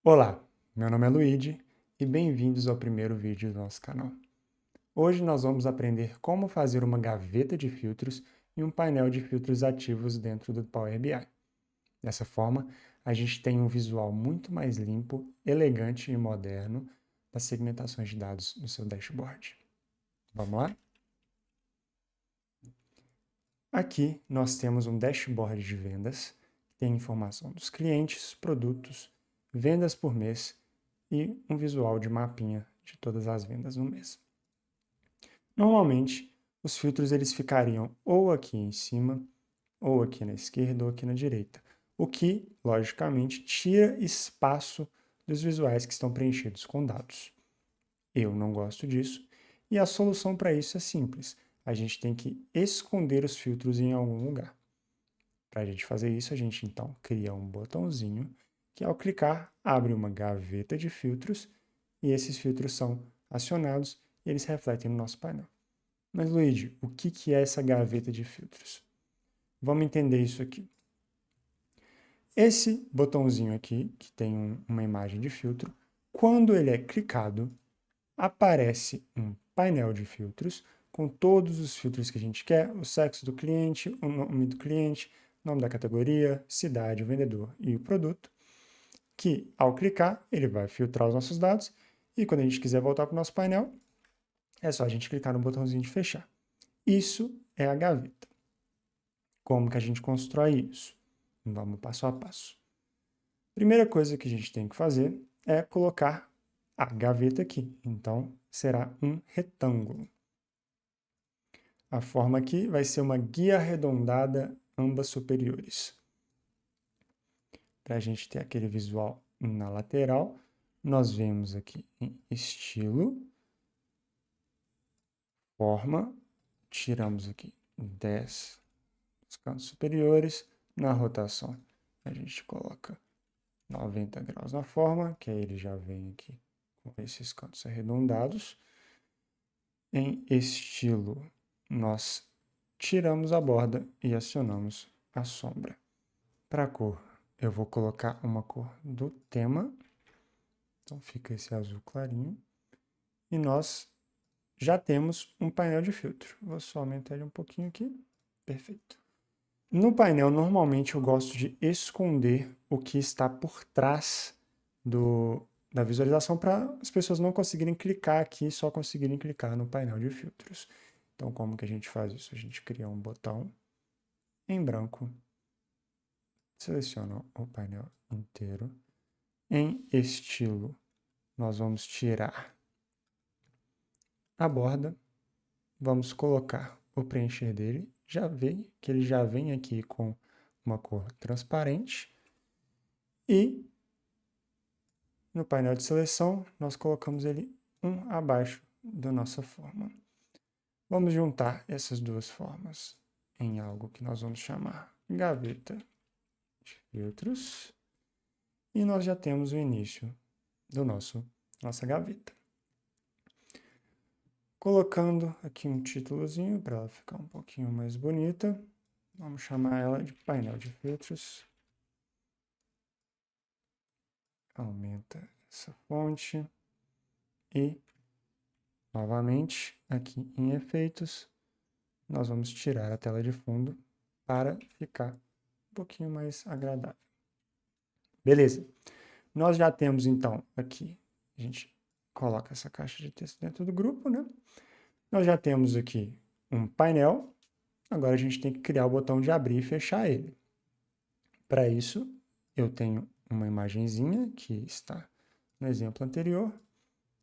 Olá, meu nome é Luigi e bem-vindos ao primeiro vídeo do nosso canal. Hoje nós vamos aprender como fazer uma gaveta de filtros e um painel de filtros ativos dentro do Power BI. Dessa forma, a gente tem um visual muito mais limpo, elegante e moderno das segmentações de dados no seu dashboard. Vamos lá? Aqui nós temos um dashboard de vendas, que tem informação dos clientes, produtos, vendas por mês e um visual de mapinha de todas as vendas no mês. Normalmente, os filtros eles ficariam ou aqui em cima, ou aqui na esquerda, ou aqui na direita, o que, logicamente, tira espaço dos visuais que estão preenchidos com dados. Eu não gosto disso, e a solução para isso é simples. A gente tem que esconder os filtros em algum lugar. Para a gente fazer isso, a gente então cria um botãozinho que, ao clicar, abre uma gaveta de filtros e esses filtros são acionados e eles refletem no nosso painel. Mas, Luigi, o que é essa gaveta de filtros? Vamos entender isso aqui. Esse botãozinho aqui, que tem uma imagem de filtro, quando ele é clicado, aparece um painel de filtros com todos os filtros que a gente quer, o sexo do cliente, o nome do cliente, nome da categoria, cidade, o vendedor e o produto, que ao clicar ele vai filtrar os nossos dados e quando a gente quiser voltar para o nosso painel, é só a gente clicar no botãozinho de fechar. Isso é a gaveta. Como que a gente constrói isso? Vamos passo a passo. Primeira coisa que a gente tem que fazer é colocar a gaveta aqui. Então, será um retângulo. A forma aqui vai ser uma guia arredondada, ambas superiores. Para a gente ter aquele visual na lateral, nós vemos aqui em estilo, forma, tiramos aqui 10 dos cantos superiores, na rotação a gente coloca 90 graus na forma, que aí ele já vem aqui com esses cantos arredondados. Em estilo, nós tiramos a borda e acionamos a sombra. Para a cor, eu vou colocar uma cor do tema, então fica esse azul clarinho, e nós já temos um painel de filtro. Vou só aumentar ele um pouquinho aqui, perfeito. No painel, normalmente eu gosto de esconder o que está por trás da visualização para as pessoas não conseguirem clicar aqui e só conseguirem clicar no painel de filtros. Então, como que a gente faz isso? A gente cria um botão em branco, seleciona o painel inteiro. Em estilo, nós vamos tirar a borda, vamos colocar o preencher dele, já vê que ele já vem aqui com uma cor transparente e no painel de seleção nós colocamos ele um abaixo da nossa forma. Vamos juntar essas duas formas em algo que nós vamos chamar gaveta de filtros e nós já temos o início do nossa gaveta. Colocando aqui um títulozinho para ela ficar um pouquinho mais bonita, vamos chamar ela de painel de filtros. Aumenta essa fonte e, novamente, aqui em efeitos, nós vamos tirar a tela de fundo para ficar um pouquinho mais agradável. Beleza. Nós já temos, então, aqui, a gente coloca essa caixa de texto dentro do grupo, né? Nós já temos aqui um painel, agora a gente tem que criar o botão de abrir e fechar ele. Para isso, eu tenho uma imagenzinha que está no exemplo anterior,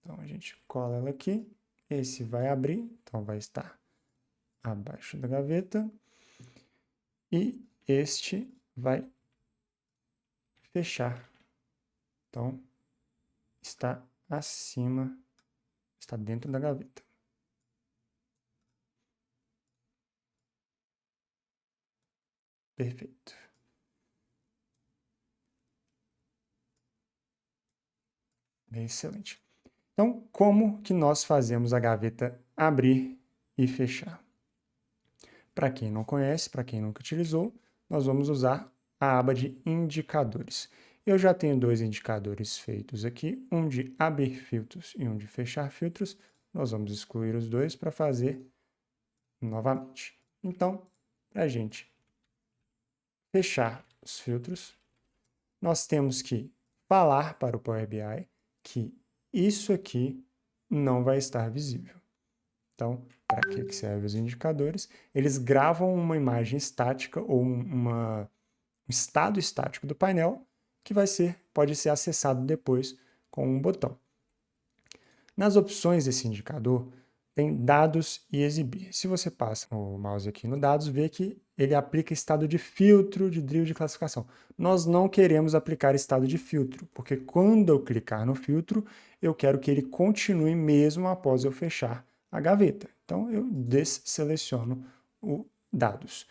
então a gente cola ela aqui, esse vai abrir, então vai estar abaixo da gaveta, e este vai fechar. Então, está acima, está dentro da gaveta. Perfeito. Excelente. Então, como que nós fazemos a gaveta abrir e fechar? Para quem não conhece, para quem nunca utilizou, nós vamos usar a aba de indicadores. eu já tenho dois indicadores feitos aqui, um de abrir filtros e um de fechar filtros. Nós vamos excluir os dois para fazer novamente. Então, para a gente fechar os filtros, nós temos que falar para o Power BI que isso aqui não vai estar visível. Então, para que servem os indicadores? Eles gravam uma imagem estática ou um estado estático do painel que pode ser acessado depois com um botão. Nas opções desse indicador, tem dados e exibir. Se você passa o mouse aqui no dados, vê que ele aplica estado de filtro de drill de classificação. Nós não queremos aplicar estado de filtro, porque quando eu clicar no filtro, eu quero que ele continue mesmo após eu fechar a gaveta. Então, eu desseleciono o dados.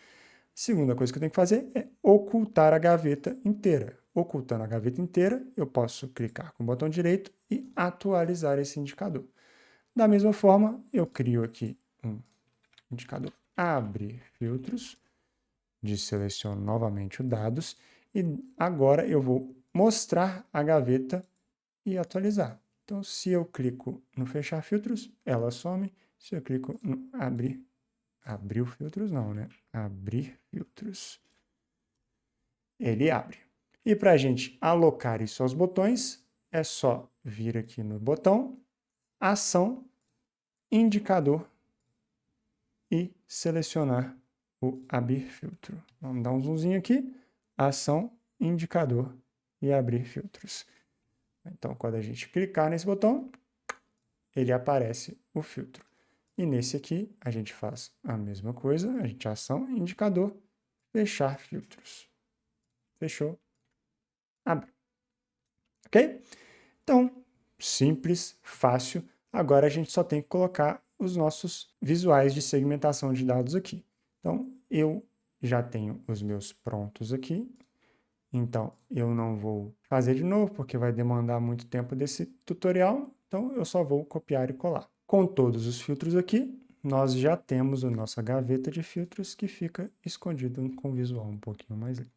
Segunda coisa que eu tenho que fazer é ocultar a gaveta inteira. Ocultando a gaveta inteira, eu posso clicar com o botão direito e atualizar esse indicador. Da mesma forma, eu crio aqui um indicador abre filtros, desseleciono novamente os dados e agora eu vou mostrar a gaveta e atualizar. Então, se eu clico no fechar filtros, ela some. Se eu clico no abrir filtros não, né? Abrir filtros, ele abre. E para a gente alocar isso aos botões, é só vir aqui no botão, ação, indicador e selecionar o abrir filtro. Vamos dar um zoomzinho aqui, ação, indicador e abrir filtros. Então, quando a gente clicar nesse botão, ele aparece o filtro. E nesse aqui, a gente faz a mesma coisa, a gente ação, indicador, fechar filtros. Fechou, abre. Ok? Então, simples, fácil. Agora a gente só tem que colocar os nossos visuais de segmentação de dados aqui. Então, eu já tenho os meus prontos aqui. Então, eu não vou fazer de novo, porque vai demandar muito tempo desse tutorial. Então, eu só vou copiar e colar. Com todos os filtros aqui, nós já temos a nossa gaveta de filtros que fica escondido com o visual um pouquinho mais limpo.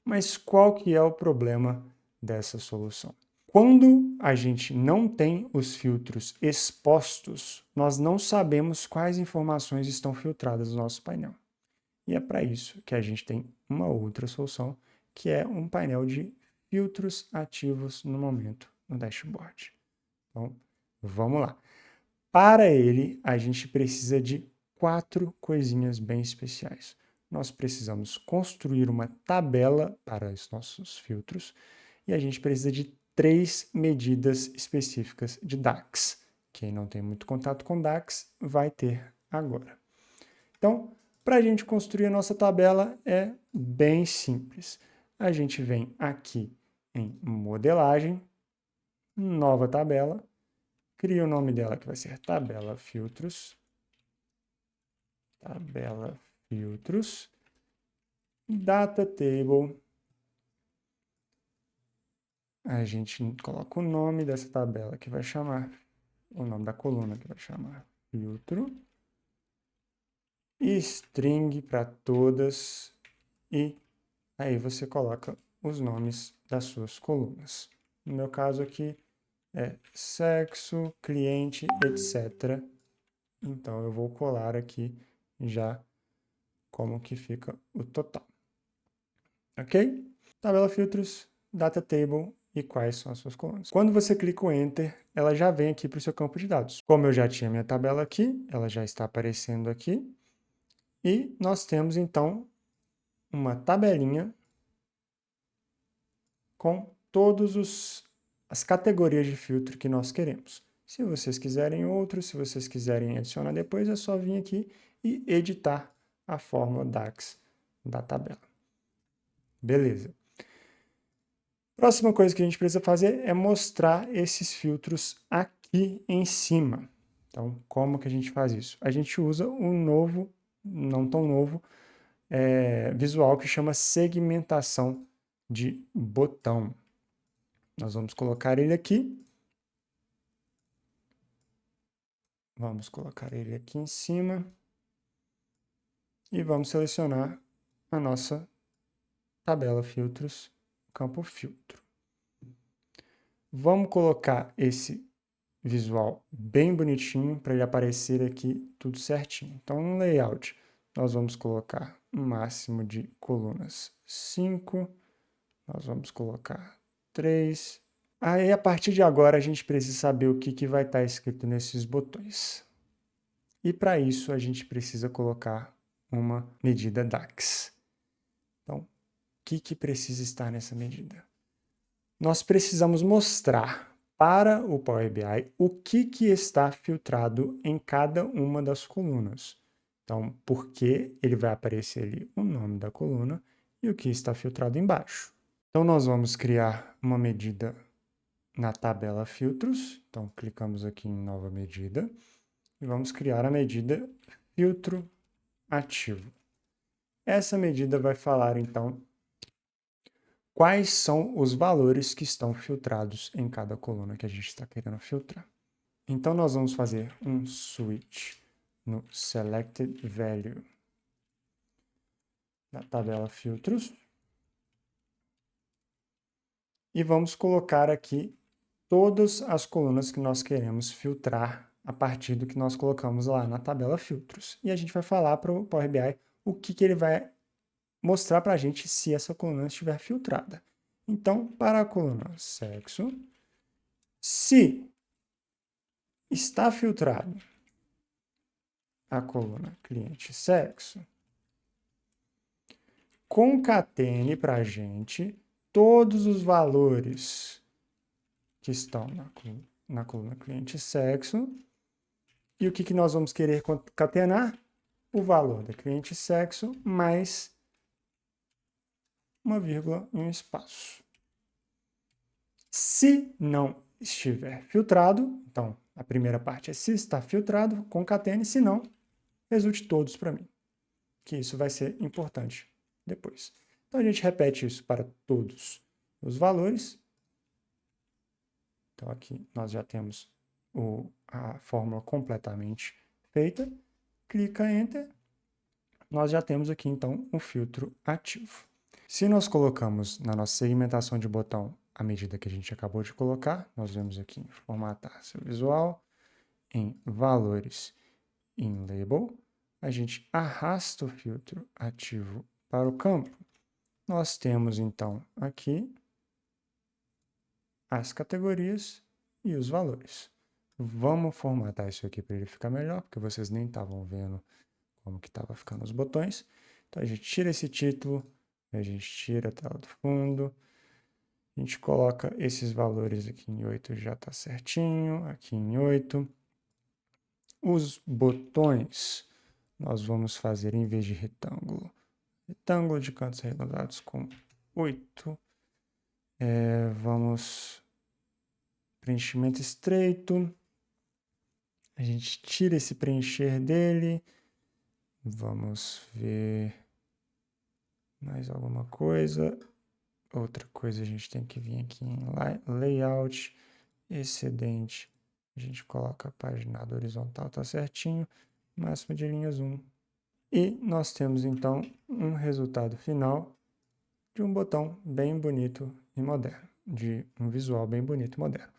Mas qual que é o problema dessa solução? Quando a gente não tem os filtros expostos, nós não sabemos quais informações estão filtradas no nosso painel. E é para isso que a gente tem uma outra solução, que é um painel de filtros ativos no momento no dashboard. Então, vamos lá. Para ele, a gente precisa de 4 coisinhas bem especiais. Nós precisamos construir uma tabela para os nossos filtros e a gente precisa de 3 medidas específicas de DAX. Quem não tem muito contato com DAX vai ter agora. Então, para a gente construir a nossa tabela é bem simples. A gente vem aqui em modelagem, nova tabela, cria o nome dela que vai ser tabela filtros, data table, a gente coloca o nome dessa tabela que vai chamar, o nome da coluna que vai chamar filtro, e string para todas, e aí você coloca os nomes das suas colunas. No meu caso aqui é sexo, cliente, etc. Então eu vou colar aqui já como que fica o total. Ok? Tabela filtros, data table e quais são as suas colunas. Quando você clica o Enter, ela já vem aqui para o seu campo de dados. Como eu já tinha minha tabela aqui, ela já está aparecendo aqui. E nós temos, então, uma tabelinha com todas as categorias de filtro que nós queremos. Se vocês quiserem outros, se vocês quiserem adicionar depois, é só vir aqui e editar a fórmula DAX da tabela. Beleza. Próxima coisa que a gente precisa fazer é mostrar esses filtros aqui em cima. Então, como que a gente faz isso? A gente usa um novo, não tão novo, visual que chama segmentação de botão. Nós vamos colocar ele aqui. Vamos colocar ele aqui em cima. E vamos selecionar a nossa tabela filtros campo filtro. Vamos colocar esse visual bem bonitinho para ele aparecer aqui tudo certinho. Então, no layout, nós vamos colocar um máximo de colunas 5, nós vamos colocar 3. Aí, a partir de agora, a gente precisa saber o que vai estar escrito nesses botões. E para isso, a gente precisa colocar uma medida DAX. Então, o que precisa estar nessa medida? Nós precisamos mostrar para o Power BI o que está filtrado em cada uma das colunas. Então, porque ele vai aparecer ali o nome da coluna e o que está filtrado embaixo. Então, nós vamos criar uma medida na tabela filtros. Então, clicamos aqui em nova medida e vamos criar a medida filtro ativo. Essa medida vai falar, então, quais são os valores que estão filtrados em cada coluna que a gente está querendo filtrar. Então, nós vamos fazer um switch no Selected Value da tabela filtros. E vamos colocar aqui todas as colunas que nós queremos filtrar a partir do que nós colocamos lá na tabela filtros. E a gente vai falar para o Power BI o que ele vai mostrar para a gente se essa coluna estiver filtrada. Então, para a coluna sexo, se está filtrado a coluna cliente sexo, concatene para a gente todos os valores que estão na coluna cliente sexo. E o que nós vamos querer concatenar? O valor da cliente sexo mais uma vírgula e um espaço. Se não estiver filtrado, então a primeira parte é se está filtrado, concatene, se não, resulte todos para mim, que isso vai ser importante depois. Então a gente repete isso para todos os valores. Então aqui nós já temos a fórmula completamente feita. Clica Enter. Nós já temos aqui então um filtro ativo. Se nós colocamos na nossa segmentação de botão a medida que a gente acabou de colocar, nós vemos aqui em formatar seu visual, em valores, em label, a gente arrasta o filtro ativo para o campo. Nós temos então aqui as categorias e os valores. Vamos formatar isso aqui para ele ficar melhor, porque vocês nem estavam vendo como que estava ficando os botões. Então a gente tira esse título, a gente tira a tela do fundo, a gente coloca esses valores aqui em 8, já está certinho, aqui em 8. Os botões, nós vamos fazer, em vez de retângulo de cantos arredondados com 8. Vamos, preenchimento estreito, a gente tira esse preencher dele, vamos ver mais alguma coisa. Outra coisa, a gente tem que vir aqui em layout, excedente, a gente coloca a paginada horizontal, tá certinho, máximo de linhas 1. E nós temos então um resultado final de um botão bem bonito e moderno, de um visual bem bonito e moderno.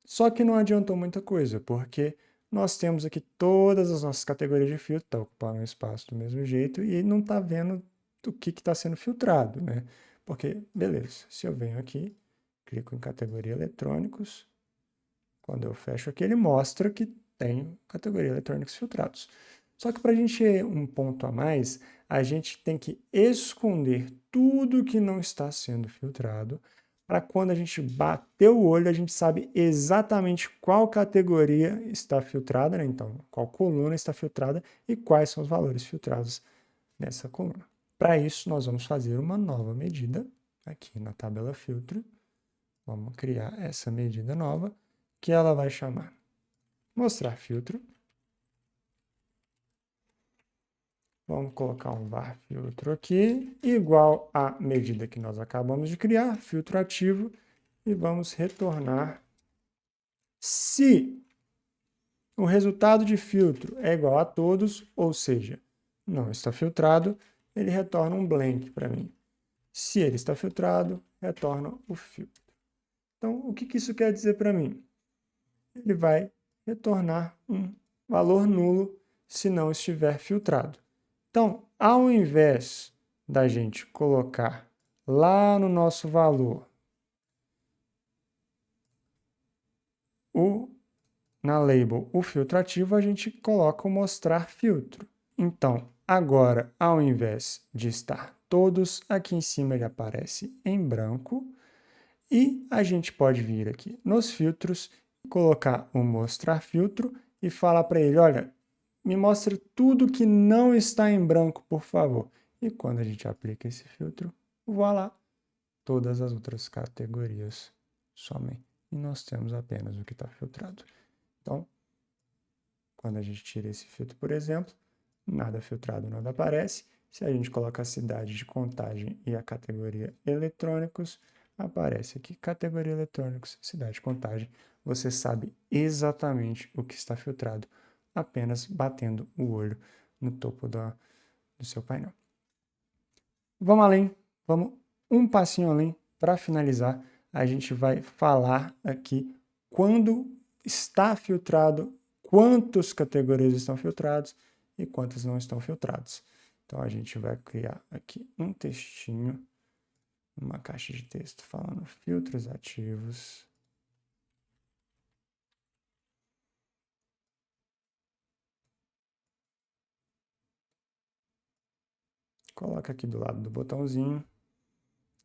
Só que não adiantou muita coisa, porque nós temos aqui todas as nossas categorias de filtro, está ocupando um espaço do mesmo jeito e não está vendo o que está sendo filtrado, né? Porque, beleza, se eu venho aqui, clico em categoria eletrônicos, quando eu fecho aqui, ele mostra que tem categoria eletrônicos filtrados. Só que para a gente ter um ponto a mais, a gente tem que esconder tudo que não está sendo filtrado, para quando a gente bater o olho, a gente sabe exatamente qual categoria está filtrada, né? Então, qual coluna está filtrada e quais são os valores filtrados nessa coluna. Para isso, nós vamos fazer uma nova medida aqui na tabela filtro. Vamos criar essa medida nova, que ela vai chamar mostrar filtro. Vamos colocar um var filtro aqui, igual à medida que nós acabamos de criar, filtro ativo, e vamos retornar se o resultado de filtro é igual a todos, ou seja, não está filtrado, ele retorna um blank para mim. Se ele está filtrado, retorna o filtro. Então, o que isso quer dizer para mim? Ele vai retornar um valor nulo se não estiver filtrado. Então, ao invés da gente colocar lá no nosso valor na label o filtro ativo, a gente coloca o mostrar filtro. Então, agora, ao invés de estar todos, aqui em cima ele aparece em branco. E a gente pode vir aqui nos filtros, colocar o mostrar filtro e falar para ele, olha, me mostre tudo que não está em branco, por favor. E quando a gente aplica esse filtro, voilá, todas as outras categorias somem. E nós temos apenas o que está filtrado. Então, quando a gente tira esse filtro, por exemplo, nada filtrado, nada aparece. Se a gente coloca a cidade de Contagem e a categoria eletrônicos, aparece aqui categoria eletrônicos, cidade de Contagem. Você sabe exatamente o que está filtrado, apenas batendo o olho no topo do seu painel. Vamos além, vamos um passinho além. Para finalizar, a gente vai falar aqui quando está filtrado, quantas categorias estão filtradas e quantas não estão filtradas. Então, a gente vai criar aqui um textinho, uma caixa de texto falando filtros ativos. Coloca aqui do lado do botãozinho.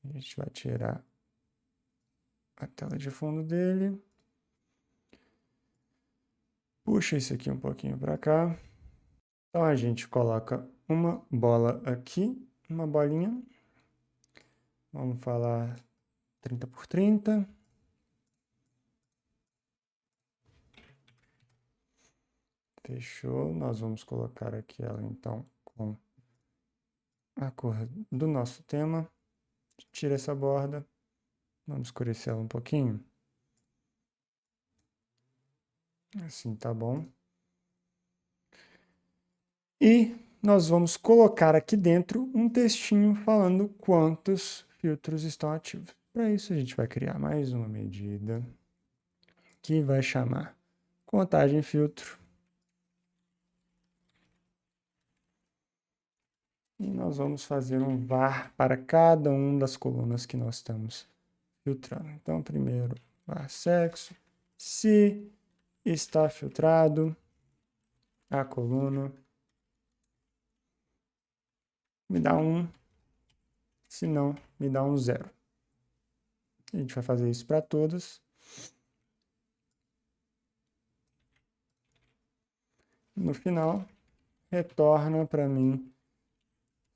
A gente vai tirar a tela de fundo dele. Puxa isso aqui um pouquinho para cá. Então, a gente coloca uma bola aqui, uma bolinha. Vamos falar 30 por 30. Fechou. Nós vamos colocar aqui ela, então, com a cor do nosso tema. Tira essa borda. Vamos escurecer ela um pouquinho. Assim tá bom. E nós vamos colocar aqui dentro um textinho falando quantos filtros estão ativos. Para isso, a gente vai criar mais uma medida que vai chamar contagem filtro. E nós vamos fazer um var para cada uma das colunas que nós estamos filtrando. Então, primeiro, var sexo. Se está filtrado a coluna, me dá 1. Se não, me dá um 0. A gente vai fazer isso para todas. No final, retorna para mim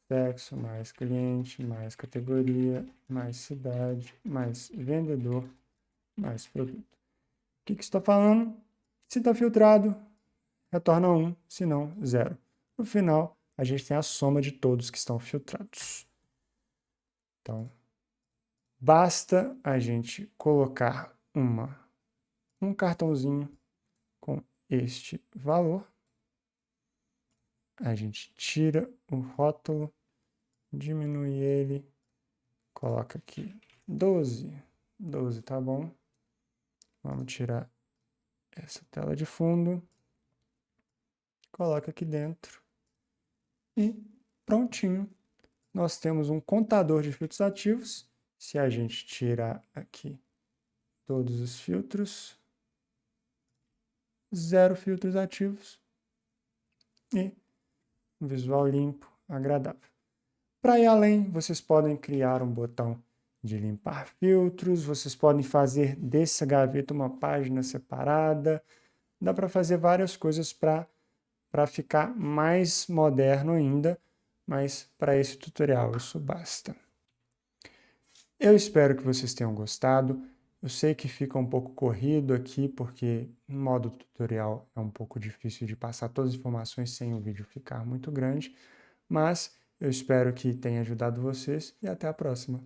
sexo, mais cliente, mais categoria, mais cidade, mais vendedor, mais produto. O que está falando? Se está filtrado, retorna 1, se não, 0. No final, a gente tem a soma de todos que estão filtrados. Então, basta a gente colocar um cartãozinho com este valor. A gente tira o rótulo, diminui ele, coloca aqui 12. 12 tá bom. Vamos tirar essa tela de fundo, coloca aqui dentro e prontinho. Nós temos um contador de filtros ativos. Se a gente tirar aqui todos os filtros, 0 filtros ativos e um visual limpo, agradável. Para ir além, vocês podem criar um botão de limpar filtros, vocês podem fazer dessa gaveta uma página separada. Dá para fazer várias coisas para ficar mais moderno ainda, mas para esse tutorial isso basta. Eu espero que vocês tenham gostado. Eu sei que fica um pouco corrido aqui, porque no modo tutorial é um pouco difícil de passar todas as informações sem o vídeo ficar muito grande, mas eu espero que tenha ajudado vocês e até a próxima.